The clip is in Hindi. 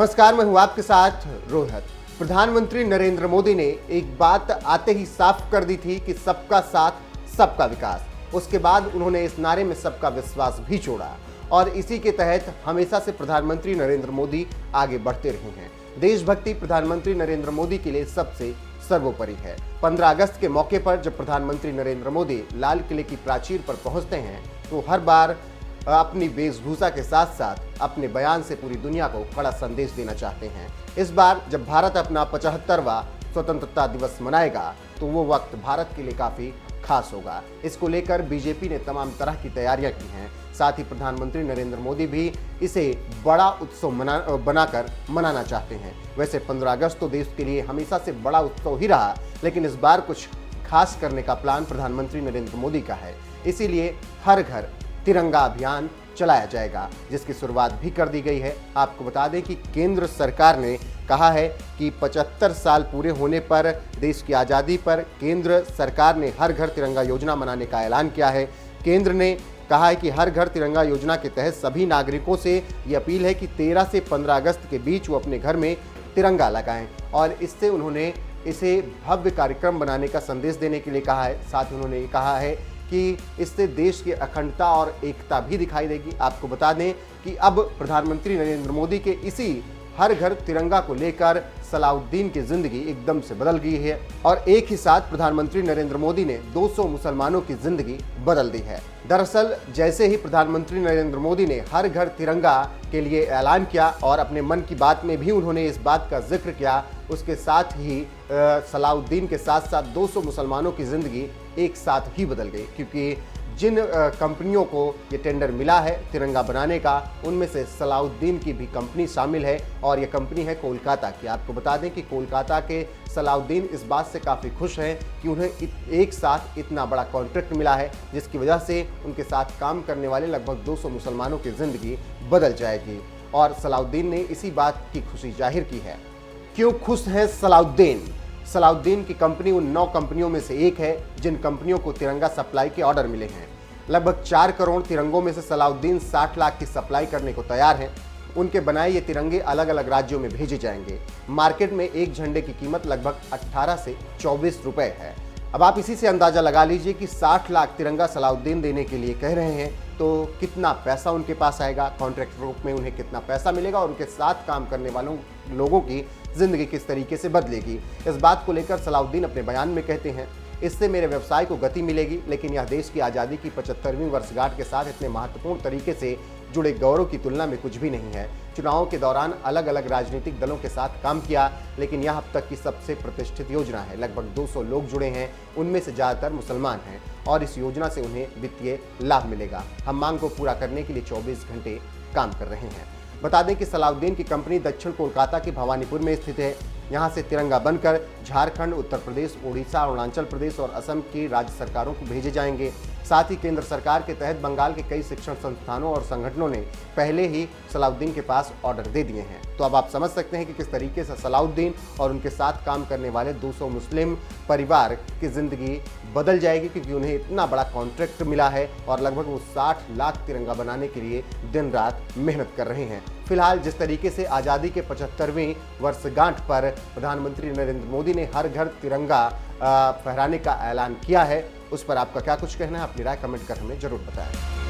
नमस्कार, मैं हूं आपके साथ रोहित। प्रधानमंत्री नरेंद्र मोदी ने एक बात आते ही साफ कर दी थी कि सबका साथ सबका विकास। उसके बाद उन्होंने इस नारे में सबका विश्वास भी जोड़ा और इसी के तहत हमेशा से प्रधानमंत्री नरेंद्र मोदी आगे बढ़ते रहे हैं। देशभक्ति प्रधानमंत्री नरेंद्र मोदी के लिए सबसे सर्वोपरि है। 15 अगस्त के मौके पर जब प्रधानमंत्री नरेंद्र मोदी लाल किले की प्राचीर पर पहुंचते हैं तो हर बार अपनी वेशभूषा के साथ साथ अपने बयान से पूरी दुनिया को कड़ा संदेश देना चाहते हैं। इस बार जब भारत अपना 75वां स्वतंत्रता दिवस मनाएगा तो वो वक्त भारत के लिए काफ़ी खास होगा। इसको लेकर बीजेपी ने तमाम तरह की तैयारियां की हैं। साथ ही प्रधानमंत्री नरेंद्र मोदी भी इसे बड़ा उत्सव बनाकर मनाना चाहते हैं। वैसे 15 अगस्त तो देश के लिए हमेशा से बड़ा उत्सव ही रहा, लेकिन इस बार कुछ खास करने का प्लान प्रधानमंत्री नरेंद्र मोदी का है। इसीलिए हर घर तिरंगा अभियान चलाया जाएगा, जिसकी शुरुआत भी कर दी गई है। आपको बता दें कि केंद्र सरकार ने कहा है कि 75 साल पूरे होने पर देश की आज़ादी पर केंद्र सरकार ने हर घर तिरंगा योजना मनाने का ऐलान किया है। केंद्र ने कहा है कि हर घर तिरंगा योजना के तहत सभी नागरिकों से ये अपील है कि 13 से 15 अगस्त के बीच वो अपने घर में तिरंगा लगाएं और इससे उन्होंने इसे भव्य कार्यक्रम बनाने का संदेश देने के लिए कहा है। साथ ही उन्होंने कहा है कि इससे देश की अखंडता और एकता भी दिखाई देगी। आपको बता दें कि अब प्रधानमंत्री नरेंद्र मोदी के इसी हर घर तिरंगा को लेकर सलाउद्दीन की जिंदगी एकदम से बदल गई है और एक ही साथ प्रधानमंत्री नरेंद्र मोदी ने 200 मुसलमानों की जिंदगी बदल दी है। दरअसल जैसे ही प्रधानमंत्री नरेंद्र मोदी ने हर घर तिरंगा के लिए ऐलान किया और अपने मन की बात में भी उन्होंने इस बात का जिक्र किया, उसके साथ ही सलाउद्दीन के साथ साथ 200 मुसलमानों की जिंदगी एक साथ ही बदल गई, क्योंकि जिन कंपनियों को ये टेंडर मिला है तिरंगा बनाने का, उनमें से सलाउद्दीन की भी कंपनी शामिल है और ये कंपनी है कोलकाता की। आपको बता दें कि कोलकाता के सलाउद्दीन इस बात से काफ़ी खुश हैं कि उन्हें एक साथ इतना बड़ा कॉन्ट्रैक्ट मिला है, जिसकी वजह से उनके साथ काम करने वाले लगभग 200 मुसलमानों की ज़िंदगी बदल जाएगी और सलाउद्दीन ने इसी बात की खुशी जाहिर की है। क्यों खुश हैं सलाउद्दीन? सलाउद्दीन की कंपनी उन 9 कंपनियों में से एक है जिन कंपनियों को तिरंगा सप्लाई के ऑर्डर मिले हैं। लगभग 4 करोड़ तिरंगों में से सलाउद्दीन 60 लाख की सप्लाई करने को तैयार हैं। उनके बनाए ये तिरंगे अलग अलग राज्यों में भेजे जाएंगे। मार्केट में एक झंडे की कीमत लगभग 18 से 24 रुपए है। अब आप इसी से अंदाजा लगा लीजिए कि 60 लाख तिरंगा सलाउद्दीन देने के लिए कह रहे हैं तो कितना पैसा उनके पास आएगा, कॉन्ट्रैक्ट रूप में उन्हें कितना पैसा मिलेगा और उनके साथ काम करने वालों लोगों की जिंदगी किस तरीके से बदलेगी। इस बात को लेकर सलाउद्दीन अपने बयान में कहते हैं, इससे मेरे व्यवसाय को गति मिलेगी, लेकिन यह देश की आज़ादी की 75वीं वर्षगांठ के साथ इतने महत्वपूर्ण तरीके से जुड़े गौरव की तुलना में कुछ भी नहीं है। चुनावों के दौरान अलग अलग राजनीतिक दलों के साथ काम किया, लेकिन यह अब तक की सबसे प्रतिष्ठित योजना है। लगभग 200 लोग जुड़े हैं, उनमें से ज़्यादातर मुसलमान हैं और इस योजना से उन्हें वित्तीय लाभ मिलेगा। हम मांग को पूरा करने के लिए 24 घंटे काम कर रहे हैं। बता दें कि सलाउद्दीन की कंपनी दक्षिण कोलकाता के भवानीपुर में स्थित है। यहाँ से तिरंगा बनकर झारखंड, उत्तर प्रदेश, उड़ीसा, अरुणाचल प्रदेश और असम की राज्य सरकारों को भेजे जाएंगे। साथ ही केंद्र सरकार के तहत बंगाल के कई शिक्षण संस्थानों और संगठनों ने पहले ही सलाउद्दीन के पास ऑर्डर दे दिए हैं। तो अब आप समझ सकते हैं कि किस तरीके से सलाउद्दीन और उनके साथ काम करने वाले 200 मुस्लिम परिवार की ज़िंदगी बदल जाएगी, क्योंकि उन्हें इतना बड़ा कॉन्ट्रैक्ट मिला है और लगभग वो 60 लाख तिरंगा बनाने के लिए दिन रात मेहनत कर रहे हैं। फिलहाल जिस तरीके से आज़ादी के 75वीं वर्षगांठ पर प्रधानमंत्री नरेंद्र मोदी ने हर घर तिरंगा फहराने का ऐलान किया है, उस पर आपका क्या कुछ कहना है? अपनी राय कमेंट कर हमें जरूर बताएं।